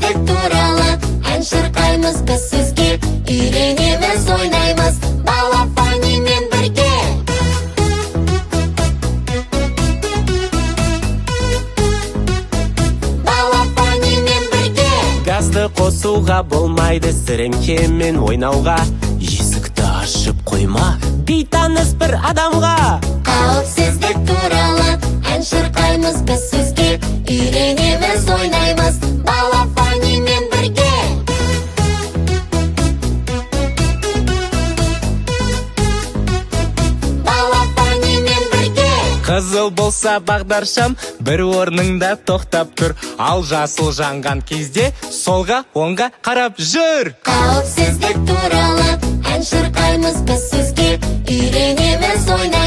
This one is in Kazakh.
Қауіпсіздік туралы ән шырқаймыз біз сізге, үйренеміз, ойнаймыз балапанимен бірге. Балапанимен бірге. Газды қосуға болмайды сіріңкемен ойнауға. Есікті ашып қойма бейтаныс бір адамға. Қауіпсіздік туралы ән шырқаймыз біз сізге, үйренеміз, ойнаймыз балапанимен бірге. Балапанимен бірге. Қызыл болса бағдаршам бір орныңда тоқтап тұр, ал жасыл жанған кезде солға оңға қарап жүр. Қауіпсіздік туралы ән шырқаймыз біз сізге, үйренеміз, ойнаймыз